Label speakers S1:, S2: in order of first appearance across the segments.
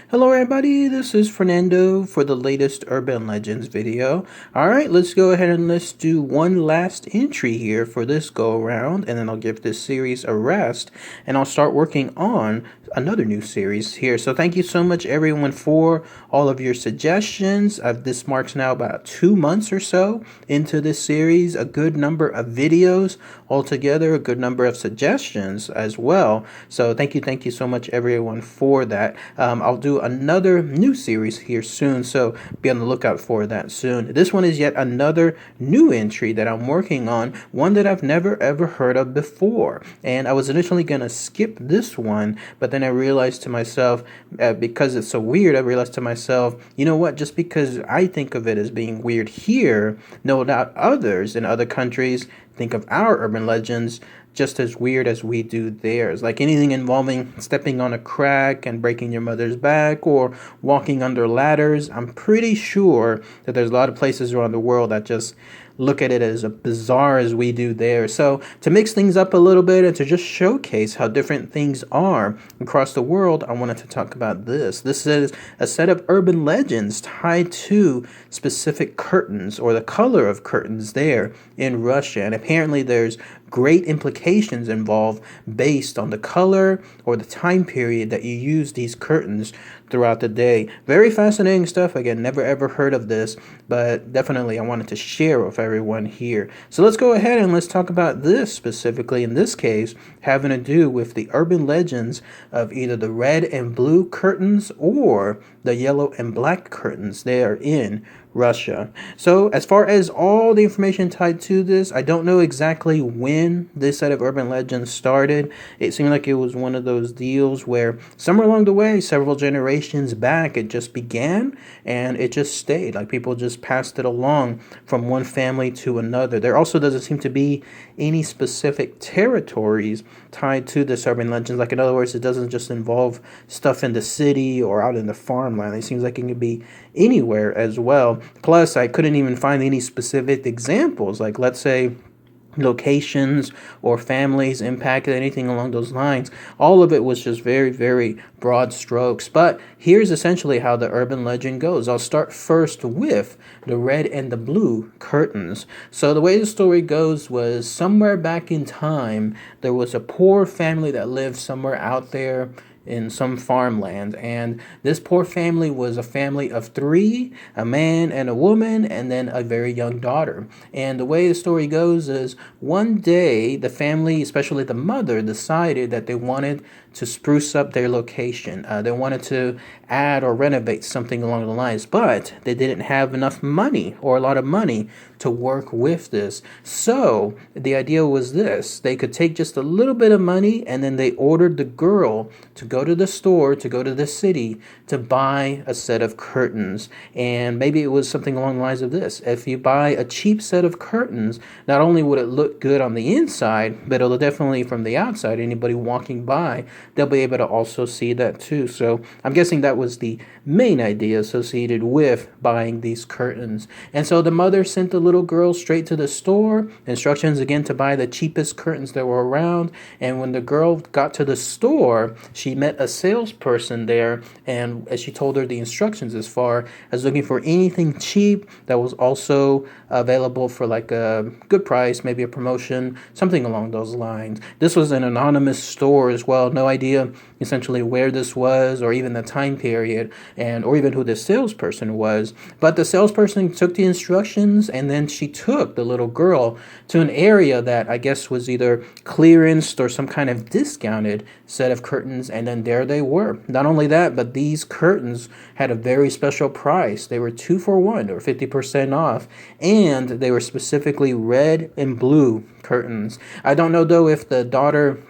S1: Hello everybody, this is Fernando for the latest Urban Legends video. Alright, let's go ahead and let's do one last entry here for this go around, and then I'll give this series a rest, and I'll start working on another new series here. So thank you so much everyone for all of your suggestions. This marks now about 2 months or so into this series, a good number of videos altogether, a good number of suggestions as well. So thank you so much everyone for that. I'll do another new series here soon, so be on the lookout for that soon. This one is yet another new entry that I'm working on, one that I've never ever heard of before. And I was initially gonna skip this one, but then I realized to myself, because it's so weird, I realized to myself, you know what, just because I think of it as being weird here, no doubt others in other countries think of our urban legends just as weird as we do theirs. Like anything involving stepping on a crack and breaking your mother's back or walking under ladders, I'm pretty sure that there's a lot of places around the world that just look at it as bizarre as we do there. So to mix things up a little bit and to just showcase how different things are across the world, I wanted to talk about this. This is a set of urban legends tied to specific curtains or the color of curtains there in Russia. And apparently there's great implications involved based on the color or the time period that you use these curtains throughout the day. Very fascinating stuff. Again, never ever heard of this, but definitely I wanted to share with everyone here. So let's go ahead and let's talk about this specifically, in this case, having to do with the urban legends of either the red and blue curtains or the yellow and black curtains there in Russia. So as far as all the information tied to this, I don't know exactly when this set of urban legends started. It seemed like it was one of those deals where somewhere along the way, several generations back, it just began and it just stayed. Like people just passed it along from one family to another. There also doesn't seem to be any specific territories tied to this urban legends. Like in other words, it doesn't just involve stuff in the city or out in the farmland. It seems like it could be anywhere as well. Plus, I couldn't even find any specific examples, like let's say locations or families impacted, anything along those lines. All of it was just very, very broad strokes. But here's essentially how the urban legend goes. I'll start first with the red and the blue curtains. So the way the story goes was somewhere back in time, there was a poor family that lived somewhere out there in some farmland, and this poor family was a family of three, a man and a woman, and then a very young daughter. And the way the story goes is one day the family, especially the mother, decided that they wanted to spruce up their location. They wanted to add or renovate something along the lines, but they didn't have enough money or a lot of money to work with this. So the idea was this: they could take just a little bit of money, and then they ordered the girl to go to the store, to go to the city, to buy a set of curtains. And maybe it was something along the lines of this: if you buy a cheap set of curtains, not only would it look good on the inside, but it'll definitely from the outside, anybody walking by, they'll be able to also see that too. So I'm guessing that was the main idea associated with buying these curtains. And so the mother sent the little girl straight to the store, instructions again to buy the cheapest curtains that were around. And when the girl got to the store, she met a salesperson there, and as she told her the instructions as far as looking for anything cheap that was also available for like a good price, maybe a promotion, something along those lines. This was an anonymous store as well. No idea essentially where this was or even the time period, and or even who the salesperson was. But the salesperson took the instructions, and then she took the little girl to an area that I guess was either clearanced or some kind of discounted set of curtains, and then there they were. Not only that, but these curtains had a very special price. They were 2 for 1 or 50% off, and they were specifically red and blue curtains. I don't know though if the daughter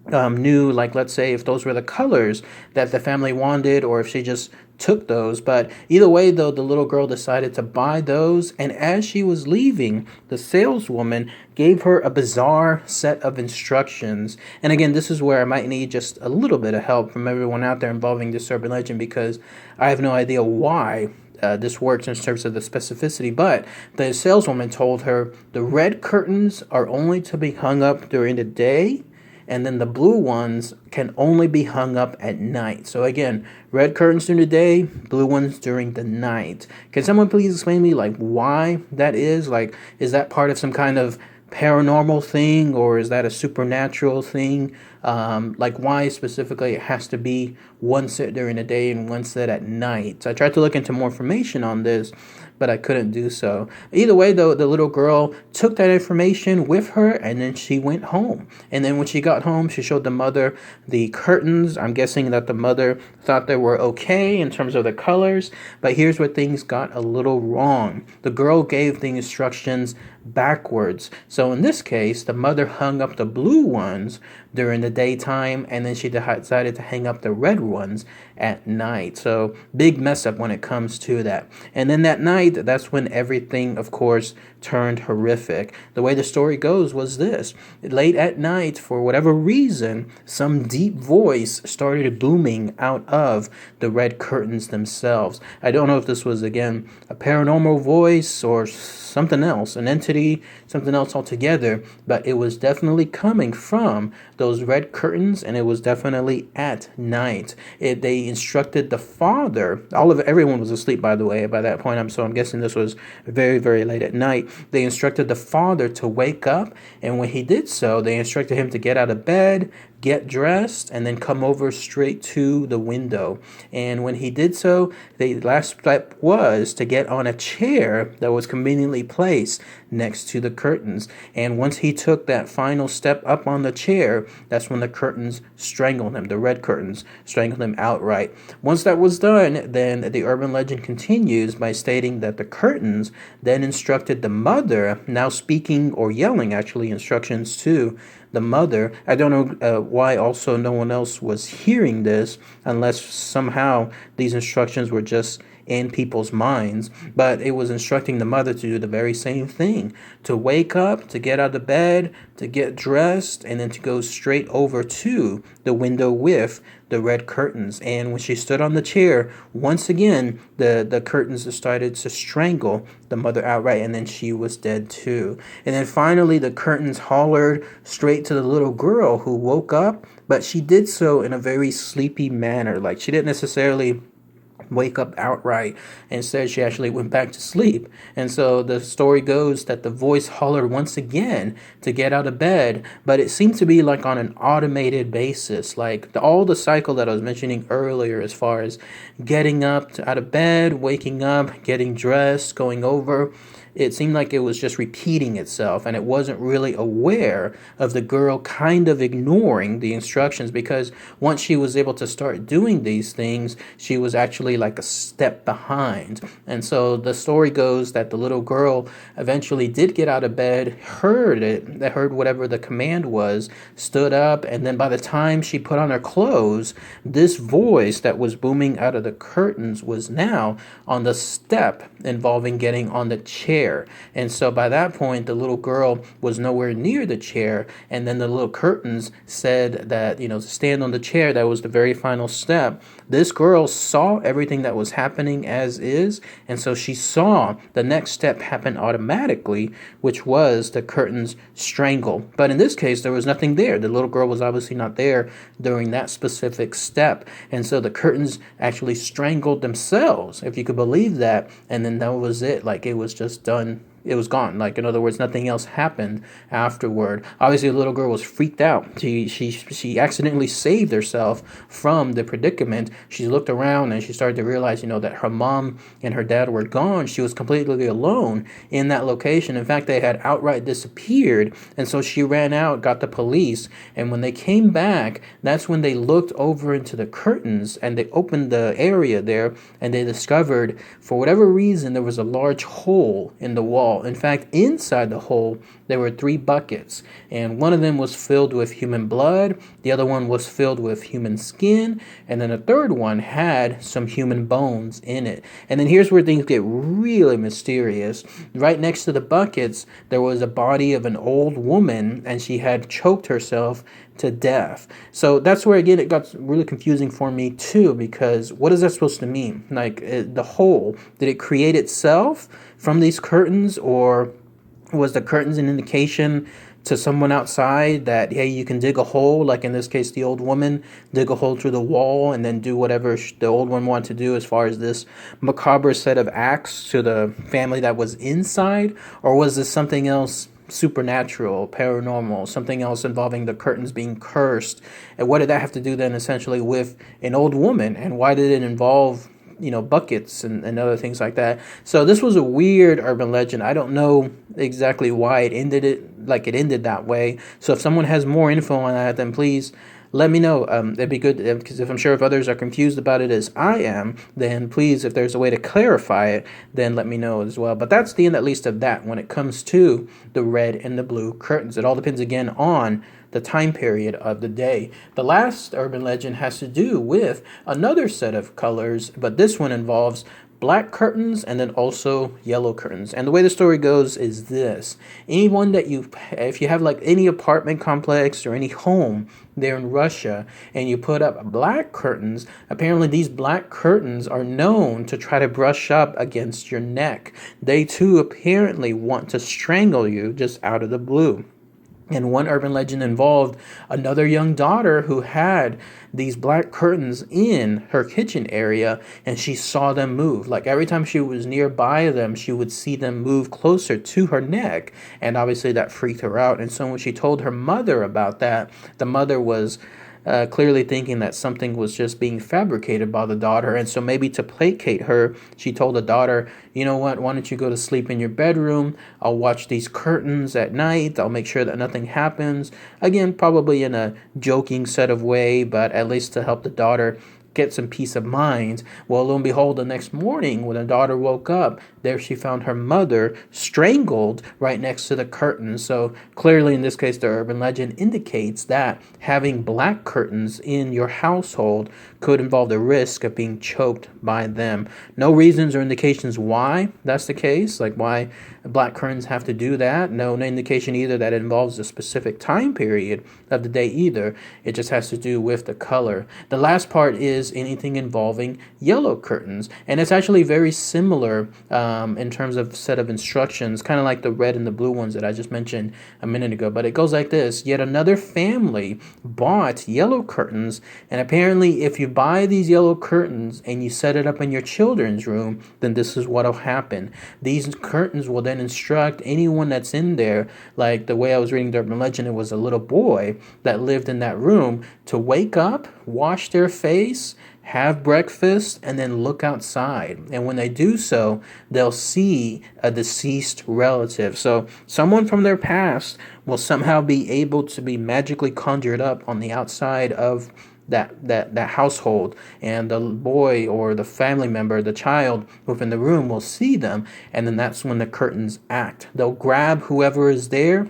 S1: knew, like let's say if those were the colors that the family wanted, or if she just took those. But either way though, the little girl decided to buy those, and as she was leaving, the saleswoman gave her a bizarre set of instructions. And again, this is where I might need just a little bit of help from everyone out there involving this urban legend, because I have no idea why this works in terms of the specificity. But the saleswoman told her the red curtains are only to be hung up during the day, and then the blue ones can only be hung up at night. So again, red curtains during the day, blue ones during the night. Can someone please explain to me like why that is? Like, is that part of some kind of paranormal thing, or is that a supernatural thing? Like why specifically it has to be one set during the day and one set at night? So I tried to look into more information on this, but I couldn't do so. Either way, though, the little girl took that information with her and then she went home. And then when she got home, she showed the mother the curtains. I'm guessing that the mother thought they were okay in terms of the colors, but here's where things got a little wrong. The girl gave the instructions backwards. So in this case, the mother hung up the blue ones during the daytime, and then she decided to hang up the red ones at night. So big mess up when it comes to that. And then that night, that's when everything, of course, turned horrific. The way the story goes was this: late at night, for whatever reason, some deep voice started booming out of the red curtains themselves. I don't know if this was, again, a paranormal voice or something else, an entity, something else altogether, but it was definitely coming from those red curtains, and it was definitely at night. They instructed the father. Everyone was asleep, by the way, by that point. I'm guessing this was very, very late at night. They instructed the father to wake up, and when he did so, they instructed him to get out of bed, get dressed, and then come over straight to the window. And when he did so, the last step was to get on a chair that was conveniently placed next to the curtains. And once he took that final step up on the chair, that's when the curtains strangled him. The red curtains strangled him outright. Once that was done, then the urban legend continues by stating that the curtains then instructed the mother, now speaking or yelling actually instructions to the mother. I don't know why also no one else was hearing this, unless somehow these instructions were just in people's minds, but it was instructing the mother to do the very same thing: to wake up, to get out of bed, to get dressed, and then to go straight over to the window with the red curtains. And when she stood on the chair, once again, the curtains started to strangle the mother outright, and then she was dead too. And then finally, the curtains hollered straight to the little girl, who woke up, but she did so in a very sleepy manner. Like, she didn't necessarily wake up outright. Instead, she actually went back to sleep. And so the story goes that the voice hollered once again to get out of bed, but it seemed to be like on an automated basis, like all the cycle that I was mentioning earlier, as far as getting up out of bed, waking up, getting dressed, going over. It seemed like it was just repeating itself, and it wasn't really aware of the girl kind of ignoring the instructions, because once she was able to start doing these things, she was actually like a step behind. And so the story goes that the little girl eventually did get out of bed, heard whatever the command was, stood up, and then by the time she put on her clothes, this voice that was booming out of the curtains was now on the step involving getting on the chair. And so by that point, the little girl was nowhere near the chair. And then the little curtains said that, to stand on the chair, that was the very final step. This girl saw everything that was happening as is. And so she saw the next step happen automatically, which was the curtains strangle. But in this case, there was nothing there. The little girl was obviously not there during that specific step. And so the curtains actually strangled themselves, if you could believe that. And then that was it. Like, it was just done. It was gone. Like, in other words, nothing else happened afterward. Obviously, the little girl was freaked out. She accidentally saved herself from the predicament. She looked around and she started to realize, that her mom and her dad were gone. She was completely alone in that location. In fact, they had outright disappeared. And so she ran out, got the police. And when they came back, that's when they looked over into the curtains and they opened the area there, and they discovered, for whatever reason, there was a large hole in the wall. In fact, inside the hole, there were 3 buckets, and one of them was filled with human blood, the other one was filled with human skin, and then the third one had some human bones in it. And then here's where things get really mysterious. Right next to the buckets, there was a body of an old woman, and she had choked herself to death. So that's where, again, it got really confusing for me too, because what is that supposed to mean? Like, the hole, did it create itself from these curtains, or was the curtains an indication to someone outside that, hey, you can dig a hole, like in this case, the old woman, dig a hole through the wall and then do whatever the old one wanted to do as far as this macabre set of acts to the family that was inside? Or was this something else supernatural, paranormal, something else involving the curtains being cursed? And what did that have to do then essentially with an old woman? And why did it involve buckets and other things like that? So this was a weird urban legend. I don't know exactly why it ended that way. So if someone has more info on that, then please let me know. It'd be good, because if I'm sure if others are confused about it as I am, then please, if there's a way to clarify it, then let me know as well. But that's the end, at least, of that when it comes to the red and the blue curtains. It all depends again on the time period of the day. The last urban legend has to do with another set of colors, but this one involves black curtains and then also yellow curtains. And the way the story goes is this: anyone that if you have like any apartment complex or any home there in Russia and you put up black curtains, apparently these black curtains are known to try to brush up against your neck. They too apparently want to strangle you just out of the blue. And one urban legend involved another young daughter who had these black curtains in her kitchen area, and she saw them move. Like every time she was nearby them, she would see them move closer to her neck, and obviously that freaked her out. And so when she told her mother about that, the mother was clearly thinking that something was just being fabricated by the daughter. And so maybe to placate her, she told the daughter, you know what, why don't you go to sleep in your bedroom? I'll watch these curtains at night. I'll make sure that nothing happens. Again, probably in a joking set of way, but at least to help the daughter get some peace of mind. Well, lo and behold, the next morning when the daughter woke up, there she found her mother strangled right next to the curtains. So clearly, in this case, the urban legend indicates that having black curtains in your household could involve the risk of being choked by them. No reasons or indications why that's the case, like why black curtains have to do that. No indication either that it involves a specific time period of the day either. It just has to do with the color. The last part is anything involving yellow curtains, and it's actually very similar in terms of set of instructions, kind of like the red and the blue ones that I just mentioned a minute ago. But it goes like this: yet another family bought yellow curtains, and apparently if you buy these yellow curtains and you set it up in your children's room, then this is what will happen. These curtains will then instruct anyone that's in there, like the way I was reading the urban legend, it was a little boy that lived in that room, to wake up, wash their face, have breakfast, and then look outside. And when they do so, they'll see a deceased relative. So someone from their past will somehow be able to be magically conjured up on the outside of that household, and the boy or the family member, the child within the room, will see them, and then that's when the curtains act. They'll grab whoever is there,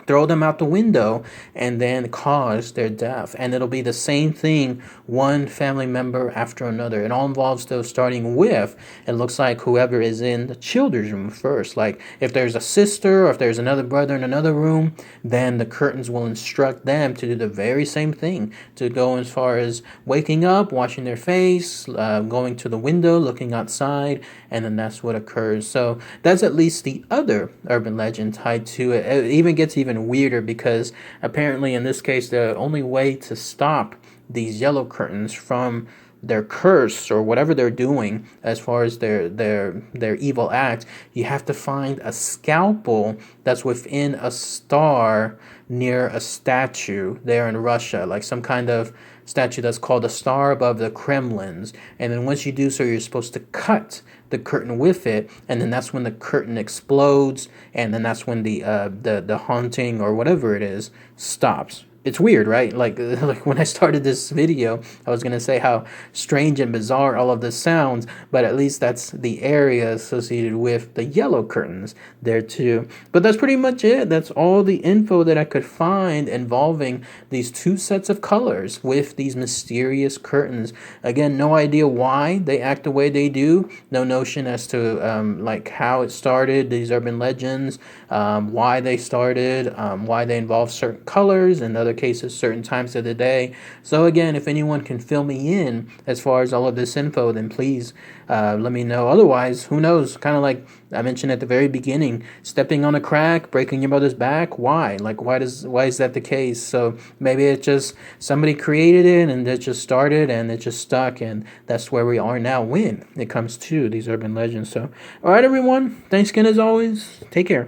S1: throw them out the window, and then cause their death. And it'll be the same thing, one family member after another. It all involves, though, starting with, it looks like whoever is in the children's room first. Like if there's a sister or if there's another brother in another room, then the curtains will instruct them to do the very same thing, to go as far as waking up, washing their face, going to the window, looking outside, and then that's what occurs. So that's at least the other urban legend tied to it. It even gets even weirder, because apparently in this case the only way to stop these yellow curtains from their curse or whatever they're doing as far as their evil act, you have to find a scalpel that's within a star near a statue there in Russia, like some kind of statue that's called a star above the Kremlins. And then once you do so, you're supposed to cut the curtain with it, and then that's when the curtain explodes, and then that's when the haunting or whatever it is stops. It's weird, right? Like when I started this video, I was going to say how strange and bizarre all of this sounds, but at least that's the area associated with the yellow curtains there too. But that's pretty much it. That's all the info that I could find involving these two sets of colors with these mysterious curtains. Again, no idea why they act the way they do. No notion as to like how it started, these urban legends, why they started, why they involve certain colors and other cases certain times of the day. So again, if anyone can fill me in as far as all of this info, then please let me know. Otherwise, who knows? Kind of like I mentioned at the very beginning, stepping on a crack, breaking your brother's back. Why? Like, why is that the case? So maybe it just somebody created it and it just started and it just stuck, and that's where we are now when it comes to these urban legends. So, all right, everyone. Thanks again as always. Take care.